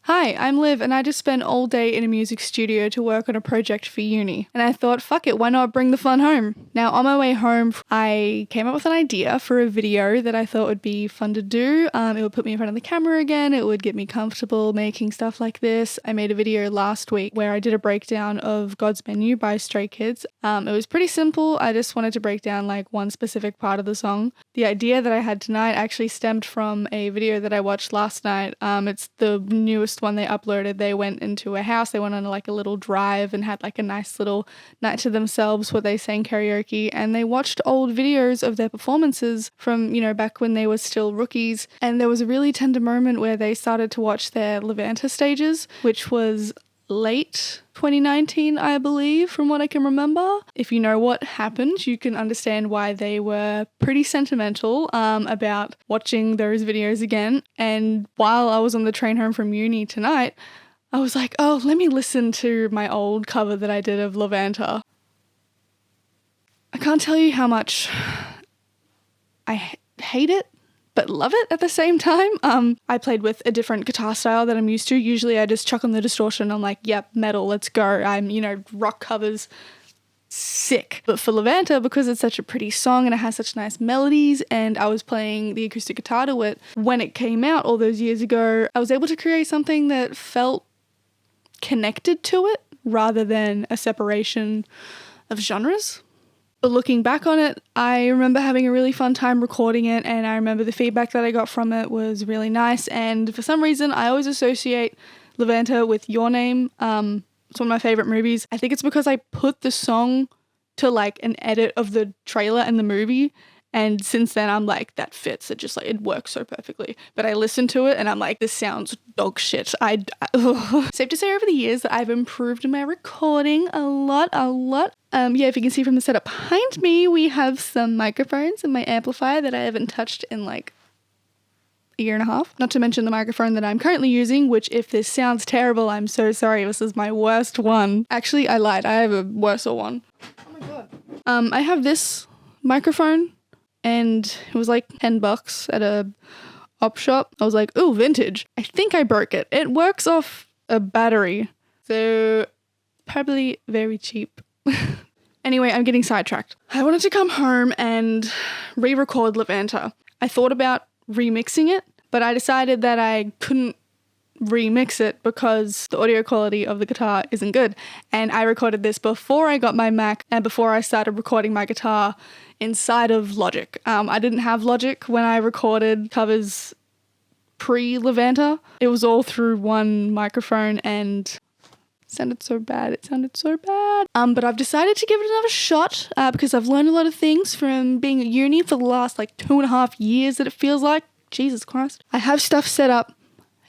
Hi, I'm Liv and I just spent all day in a music studio to work on a project for uni. And I thought, fuck it, why not bring the fun home? Now, on my way home, I came up with an idea for a video that I thought would be fun to do. It would put me in front of the camera again. It would get me comfortable making stuff like this. I made a video last week where I did a breakdown of God's Menu by Stray Kids. It was pretty simple. I just wanted to break down like one specific part of the song. The idea that I had tonight actually stemmed from a video that I watched last night. It's the newest one they uploaded. They went into a house, they went on like a little drive and had like a nice little night to themselves where they sang karaoke, and they watched old videos of their performances from, back when they were still rookies. And there was a really tender moment where they started to watch their Levanter stages, which was late 2019, I believe, from what I can remember. If you know what happened, you can understand why they were pretty sentimental about watching those videos again. And while I was on the train home from uni tonight, I was like, oh, let me listen to my old cover that I did of Levanter. I can't tell you how much I hate it, but love it at the same time. I played with a different guitar style that I'm used to. Usually I just chuck on the distortion. I'm like, yep, metal, let's go. I'm, rock covers, sick. But for Levanter, because it's such a pretty song and it has such nice melodies, and I was playing the acoustic guitar to it when it came out all those years ago, I was able to create something that felt connected to it rather than a separation of genres. But looking back on it, I remember having a really fun time recording it, and I remember the feedback that I got from it was really nice. And for some reason, I always associate Levanter with Your Name. It's one of my favorite movies. I think it's because I put the song to like an edit of the trailer and the movie, and since then I'm like, that fits. It works so perfectly. But I listened to it and I'm like, this sounds dog shit. Safe to say over the years that I've improved my recording a lot. If you can see from the setup behind me, we have some microphones and my amplifier that I haven't touched in like a year and a half. Not to mention the microphone that I'm currently using, which if this sounds terrible, I'm so sorry. This is my worst one. Actually, I lied. I have a worse one. Oh my god. I have this microphone and it was like $10 at a op shop. I was like, ooh, vintage. I think I broke it. It works off a battery, so probably very cheap. Anyway, I'm getting sidetracked. I wanted to come home and re-record Levanter. I thought about remixing it, but I decided that I couldn't remix it because the audio quality of the guitar isn't good. And I recorded this before I got my Mac and before I started recording my guitar inside of Logic. I didn't have Logic when I recorded covers pre-Levanter. It was all through one microphone and it sounded so bad. But I've decided to give it another shot because I've learned a lot of things from being at uni for the last like 2.5 years that it feels like. Jesus Christ. I have stuff set up.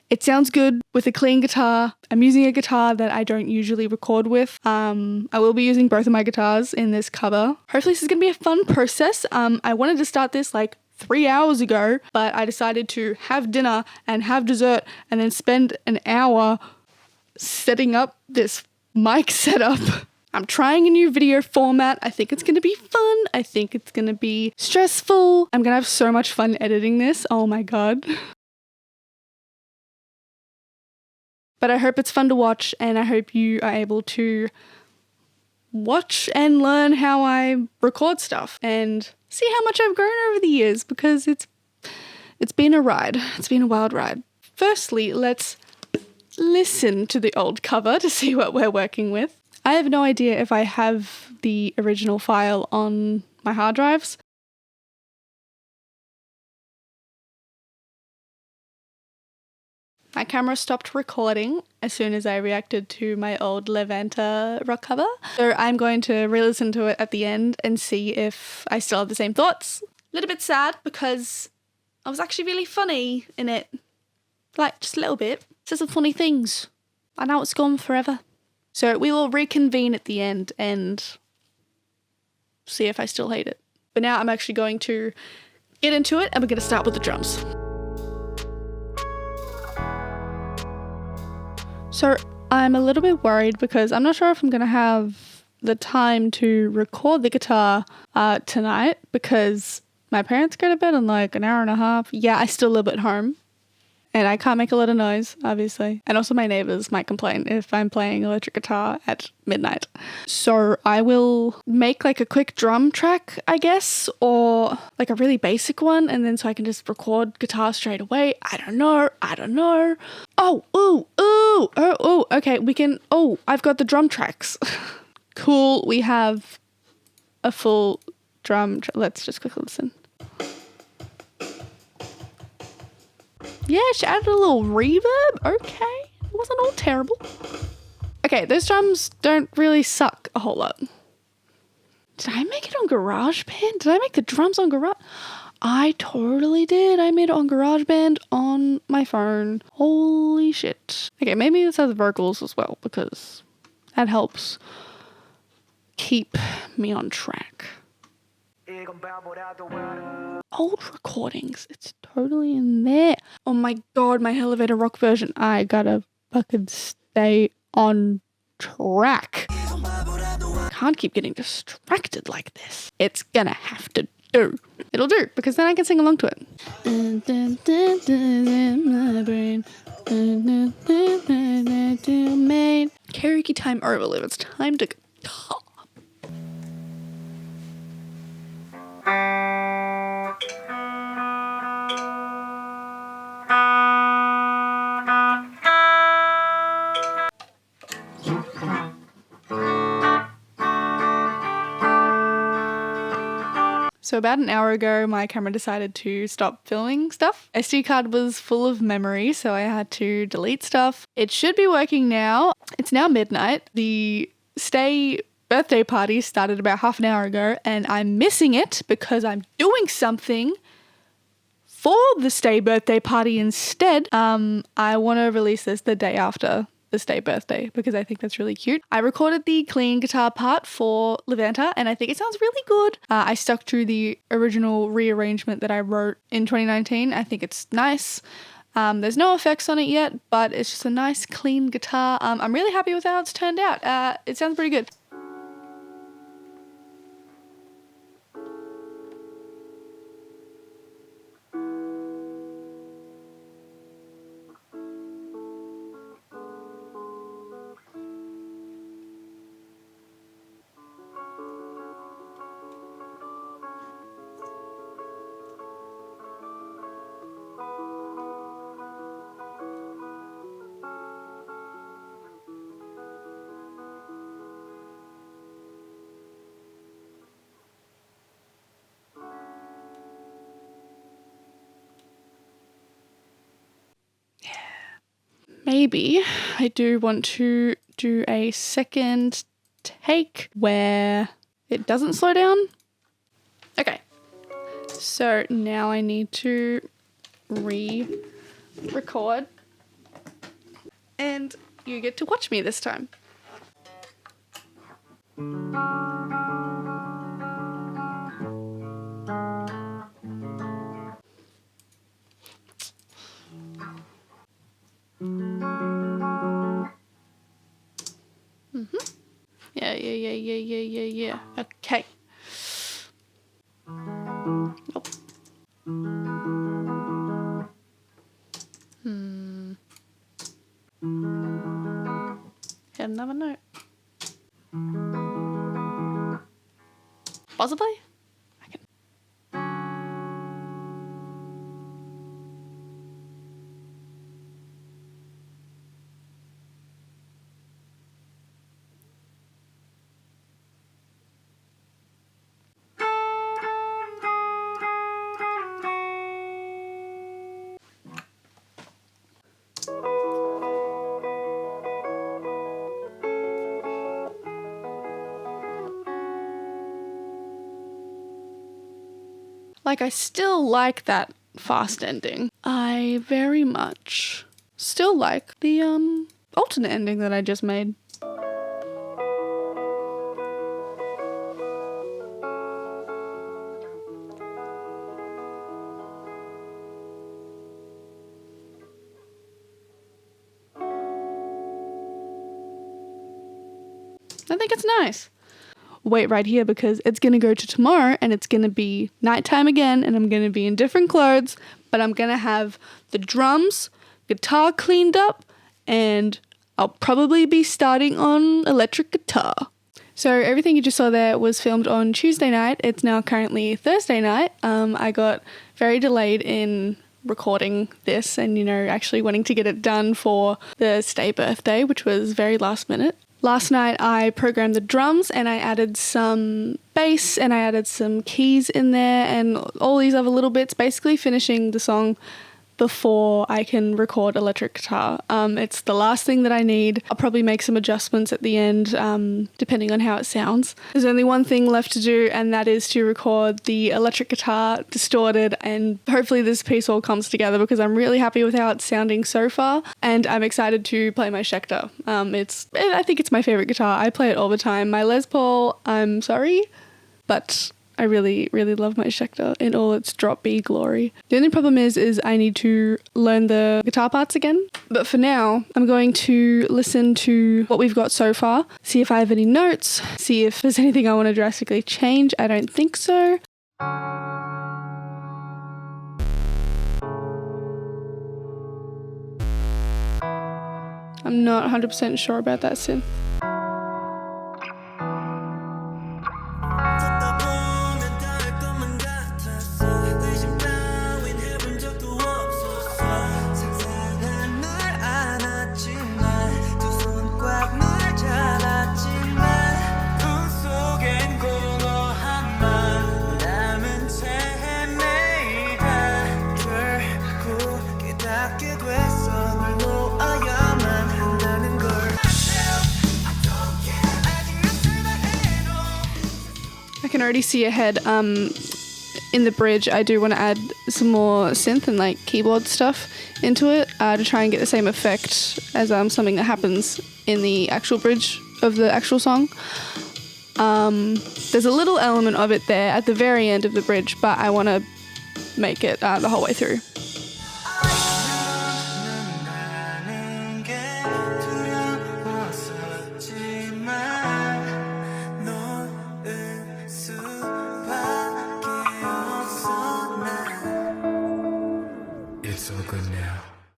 It sounds good with a clean guitar. I'm using a guitar that I don't usually record with. I will be using both of my guitars in this cover. Hopefully this is going to be a fun process. I wanted to start this like 3 hours ago, but I decided to have dinner and have dessert and then spend an hour setting up this mic setup. I'm trying a new video format. I think it's going to be fun. I think it's going to be stressful. I'm going to have so much fun editing this. Oh my god. But I hope it's fun to watch, and I hope you are able to watch and learn how I record stuff and see how much I've grown over the years, because it's been a ride. It's been a wild ride. Firstly, let's listen to the old cover to see what we're working with. I have no idea if I have the original file on my hard drives. My camera stopped recording as soon as I reacted to my old Levanter rock cover. So I'm going to re-listen to it at the end and see if I still have the same thoughts. A little bit sad because I was actually really funny in it. Like, just a little bit. Said some funny things. And now it's gone forever. So we will reconvene at the end and see if I still hate it. But now I'm actually going to get into it and we're going to start with the drums. So I'm a little bit worried because I'm not sure if I'm going to have the time to record the guitar tonight because my parents go to bed in like an hour and a half. Yeah, I still live at home. And I can't make a lot of noise, obviously. And also my neighbors might complain if I'm playing electric guitar at midnight. So I will make like a quick drum track, I guess, or like a really basic one. And then so I can just record guitar straight away. I don't know. Okay, I've got the drum tracks. Cool. We have a full drum. Let's just quickly listen. Yeah, she added a little reverb. Okay, it wasn't all terrible. Okay, those drums don't really suck a whole lot. Did I make it on GarageBand? Did I make the drums on Garage? I totally did. I made it on GarageBand on my phone. Holy shit. Okay, maybe this has vocals as well because that helps keep me on track. Old recordings, it's totally in there. Oh my god, my Elevator Rock version. I gotta fucking stay on track. Can't keep getting distracted like this. It's gonna have to do. It'll do, because then I can sing along to it. Karaoke time over, Liv. It's time to go. So about an hour ago, my camera decided to stop filming stuff. SD card was full of memory, so I had to delete stuff. It should be working now. It's now midnight. The Stay birthday party started about half an hour ago, and I'm missing it because I'm doing something for the Stay birthday party instead. I want to release this the day after the Stay birthday because I think that's really cute. I recorded the clean guitar part for Levanter and I think it sounds really good. I stuck to the original rearrangement that I wrote in 2019. I think it's nice. There's no effects on it yet, but it's just a nice clean guitar. I'm really happy with how it's turned out. It sounds pretty good. Maybe I do want to do a second take where it doesn't slow down. Okay, so now I need to re-record and you get to watch me this time. Yeah. Okay. Nope. Hit another note. Possibly? I can. Like, I still like that fast ending. I very much still like the alternate ending that I just made. I think it's nice. Wait right here because it's going to go to tomorrow and it's going to be nighttime again and I'm going to be in different clothes, but I'm going to have the drums guitar cleaned up, and I'll probably be starting on electric guitar. So everything you just saw there was filmed on Tuesday night. It's now currently Thursday night. I got very delayed in recording this and, actually wanting to get it done for the Stay birthday, which was very last minute. Last night I programmed the drums and I added some bass and I added some keys in there and all these other little bits, basically finishing the song before I can record electric guitar. It's the last thing that I need. I'll probably make some adjustments at the end, depending on how it sounds. There's only one thing left to do, and that is to record the electric guitar distorted, and hopefully this piece all comes together because I'm really happy with how it's sounding so far, and I'm excited to play my Schecter. I think it's my favorite guitar. I play it all the time. My Les Paul, I'm sorry, but I really, really love my Schecter in all its drop B glory. The only problem is I need to learn the guitar parts again. But for now, I'm going to listen to what we've got so far, see if I have any notes, see if there's anything I want to drastically change. I don't think so. I'm not 100% sure about that synth. I can already see ahead in the bridge. I do want to add some more synth and like keyboard stuff into it to try and get the same effect as something that happens in the actual bridge of the actual song. There's a little element of it there at the very end of the bridge, but I want to make it the whole way through.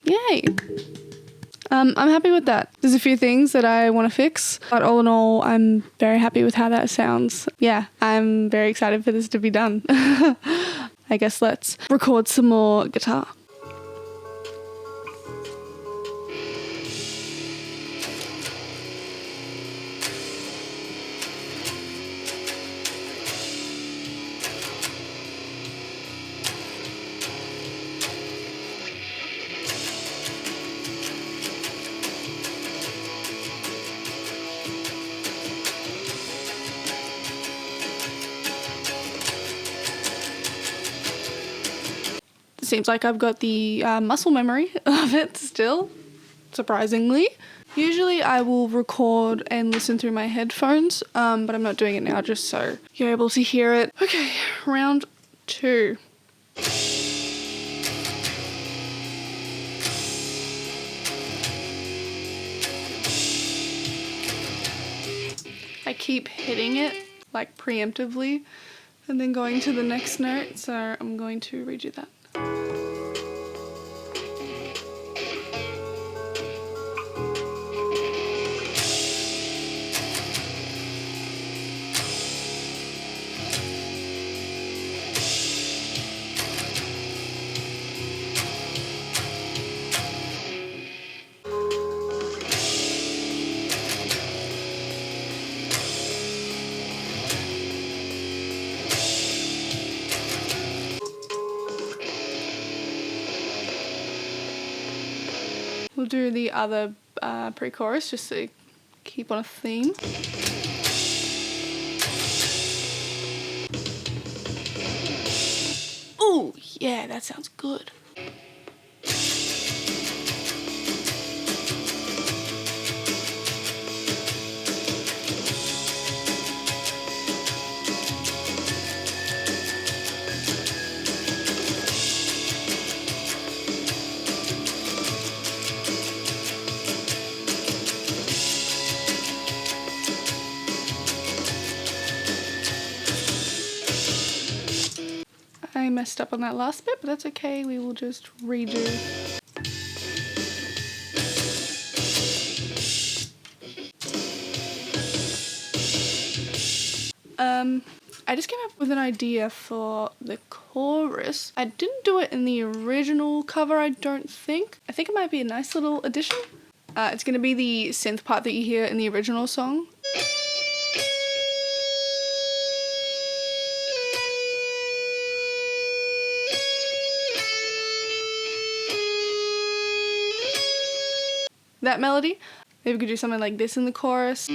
Yay! I'm happy with that. There's a few things that I want to fix, but all in all, I'm very happy with how that sounds. Yeah, I'm very excited for this to be done. I guess let's record some more guitar. Seems like I've got the muscle memory of it still, surprisingly. Usually I will record and listen through my headphones, but I'm not doing it now just so you're able to hear it. Okay, round 2. I keep hitting it like preemptively and then going to the next note, so I'm going to redo that. We'll do the other pre-chorus just to keep on a theme. Ooh, yeah, that sounds good. I messed up on that last bit, but that's okay. We will just redo. I just came up with an idea for the chorus. I didn't do it in the original cover, I don't think. I think it might be a nice little addition. It's going to be the synth part that you hear in the original song. That melody. Maybe we could do something like this in the chorus.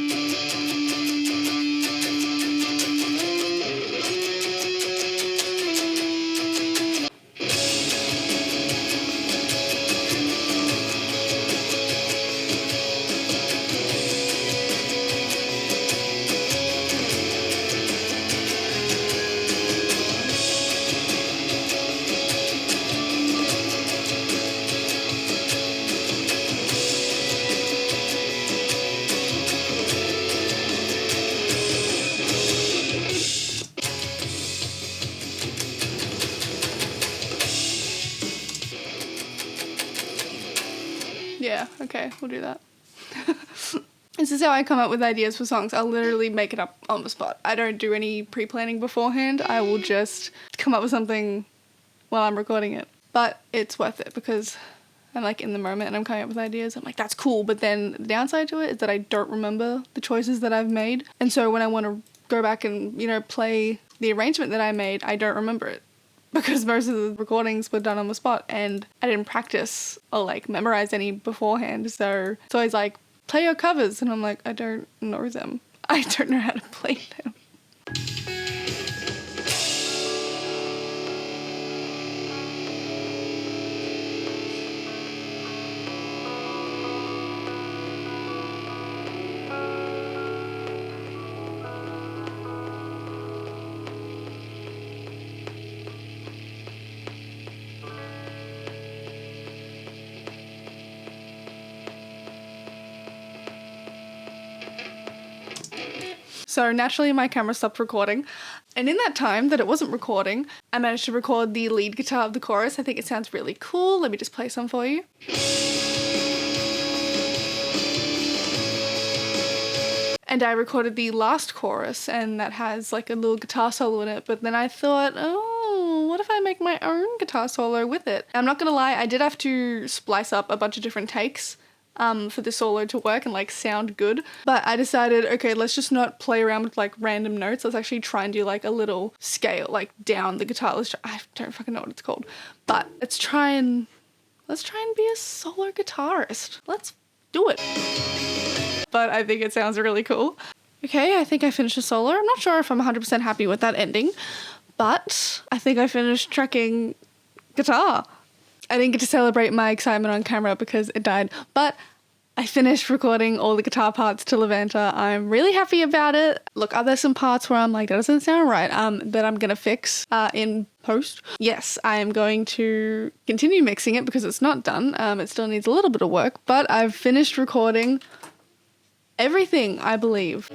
Yeah, okay, we'll do that. This is how I come up with ideas for songs. I'll literally make it up on the spot. I don't do any pre-planning beforehand. I will just come up with something while I'm recording it. But it's worth it because I'm like in the moment and I'm coming up with ideas. I'm like, that's cool. But then the downside to it is that I don't remember the choices that I've made. And so when I want to go back and, you know, play the arrangement that I made, I don't remember it. Because most of the recordings were done on the spot and I didn't practice or like memorize any beforehand. So it's always like, play your covers. And I'm like, I don't know them. I don't know how to play them. So naturally my camera stopped recording, and in that time that it wasn't recording, I managed to record the lead guitar of the chorus. I think it sounds really cool. Let me just play some for you. And I recorded the last chorus, and that has like a little guitar solo in it, but then I thought, oh, what if I make my own guitar solo with it? I'm not gonna lie, I did have to splice up a bunch of different takes for the solo to work and like sound good. But I decided, okay, let's just not play around with like random notes. Let's actually try and do like a little scale, like down the guitar. I don't fucking know what it's called. But let's try and be a solo guitarist. Let's do it. But I think it sounds really cool. Okay, I think I finished the solo. I'm not sure if I'm 100% happy with that ending, but I think I finished tracking guitar. I didn't get to celebrate my excitement on camera because it died, but I finished recording all the guitar parts to Levanter. I'm really happy about it. Look, are there some parts where I'm like, that doesn't sound right, that I'm gonna fix in post? Yes, I am going to continue mixing it because it's not done. It still needs a little bit of work, but I've finished recording everything, I believe.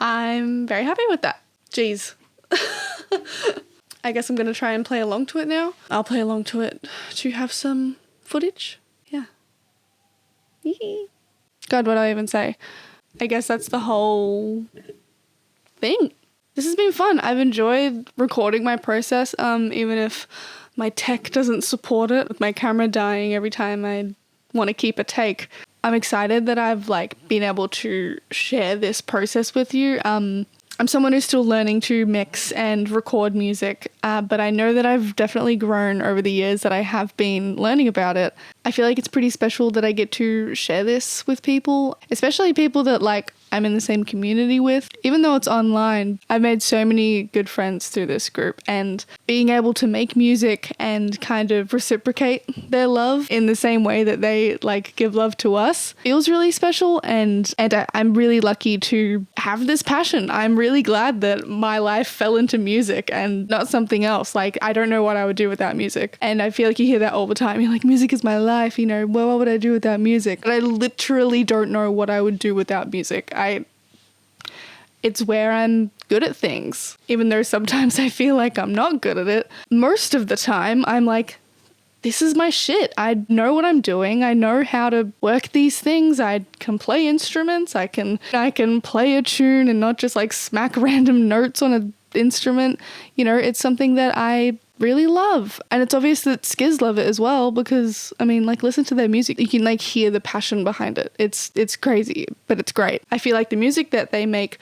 I'm very happy with that. Jeez. I guess I'm going to try and play along to it now. I'll play along to it to have some footage. Yeah. God, what do I even say? I guess that's the whole thing. This has been fun. I've enjoyed recording my process, even if my tech doesn't support it, with my camera dying every time I want to keep a take. I'm excited that I've like been able to share this process with you. I'm someone who's still learning to mix and record music, but I know that I've definitely grown over the years that I have been learning about it. I feel like it's pretty special that I get to share this with people, especially people that like I'm in the same community with. Even though it's online, I've made so many good friends through this group, and being able to make music and kind of reciprocate their love in the same way that they like give love to us feels really special, and I'm really lucky to have this passion. I'm really glad that my life fell into music and not something else. Like, I don't know what I would do without music, and I feel like you hear that all the time. You're like, music is my life, you know, well, what would I do without music? But I literally don't know what I would do without music. It's where I'm good at things, even though sometimes I feel like I'm not good at it. Most of the time, I'm like, this is my shit. I know what I'm doing. I know how to work these things. I can play instruments. I can play a tune and not just like smack random notes on an instrument. You know, it's something that I really love. And it's obvious that Skiz love it as well, because I mean, like, listen to their music. You can like hear the passion behind it. It's crazy, but it's great. I feel like the music that they make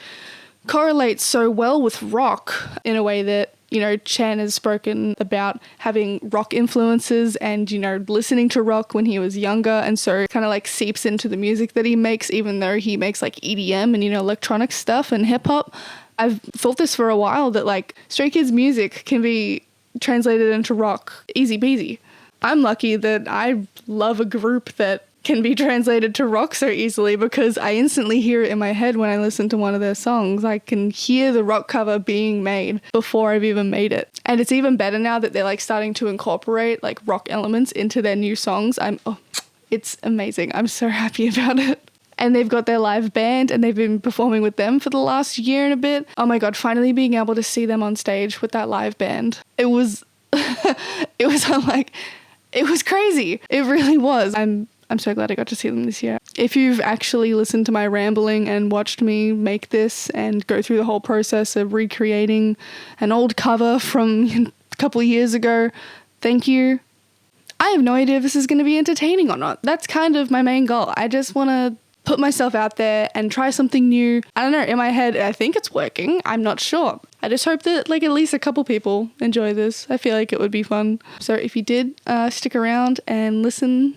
correlates so well with rock in a way that, you know, Chan has spoken about having rock influences and, you know, listening to rock when he was younger. And so it kind of like seeps into the music that he makes, even though he makes like EDM and, you know, electronic stuff and hip hop. I've thought this for a while, that like Stray Kids music can be translated into rock easy peasy. I'm lucky that I love a group that can be translated to rock so easily, because I instantly hear it in my head when I listen to one of their songs. I can hear the rock cover being made before I've even made it. And it's even better now that they're like starting to incorporate like rock elements into their new songs. It's amazing. I'm so happy about it. And they've got their live band and they've been performing with them for the last year and a bit. Oh my God, finally being able to see them on stage with that live band. It was crazy. It really was. I'm so glad I got to see them this year. If you've actually listened to my rambling and watched me make this and go through the whole process of recreating an old cover from a couple of years ago, thank you. I have no idea if this is going to be entertaining or not. That's kind of my main goal. I just want to put myself out there and try something new. I don't know, in my head, I think it's working. I'm not sure. I just hope that like at least a couple people enjoy this. I feel like it would be fun. So if you did stick around and listen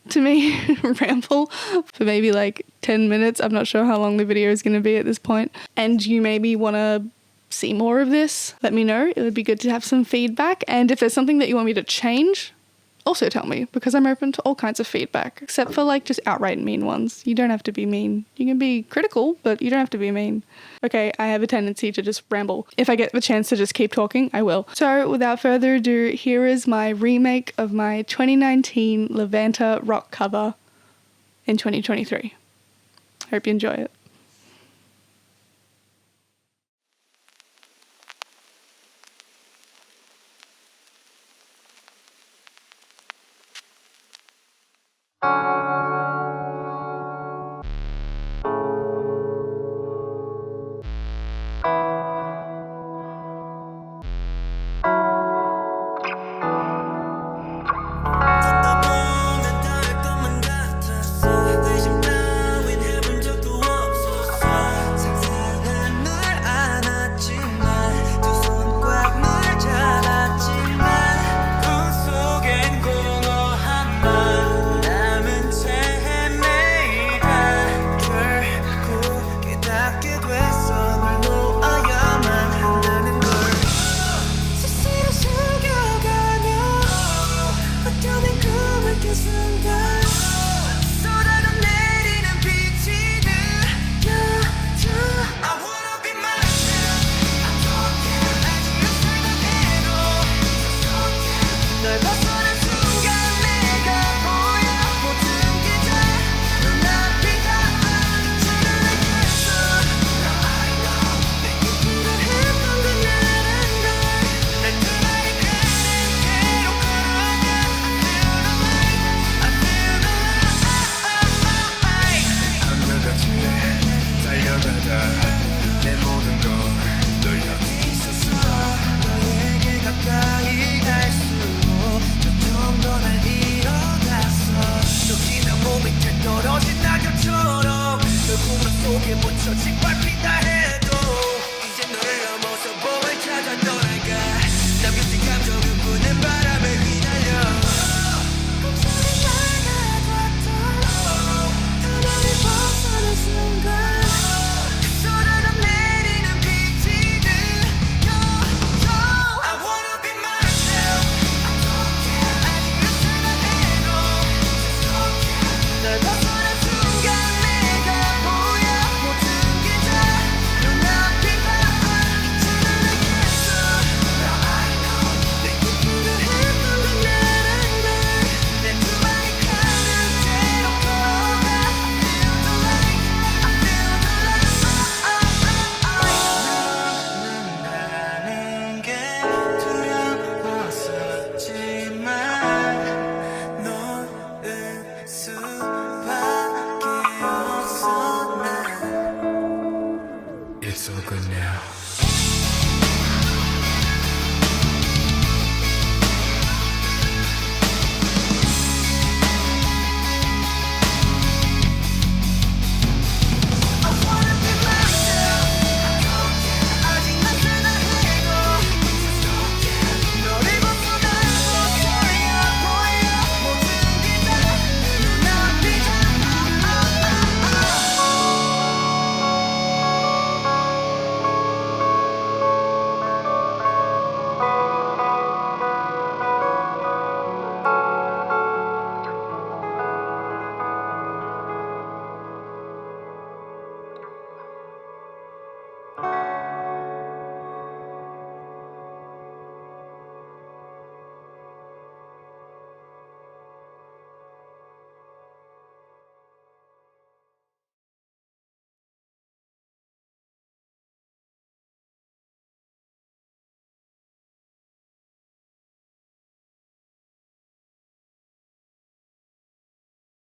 to me ramble for maybe like 10 minutes, I'm not sure how long the video is going to be at this point, and you maybe want to see more of this, let me know. It would be good to have some feedback. And if there's something that you want me to change, also tell me, because I'm open to all kinds of feedback, except for like just outright mean ones. You don't have to be mean. You can be critical, but you don't have to be mean. Okay, I have a tendency to just ramble. If I get the chance to just keep talking, I will. So without further ado, here is my remake of my 2019 Levanter rock cover in 2023. Hope you enjoy it.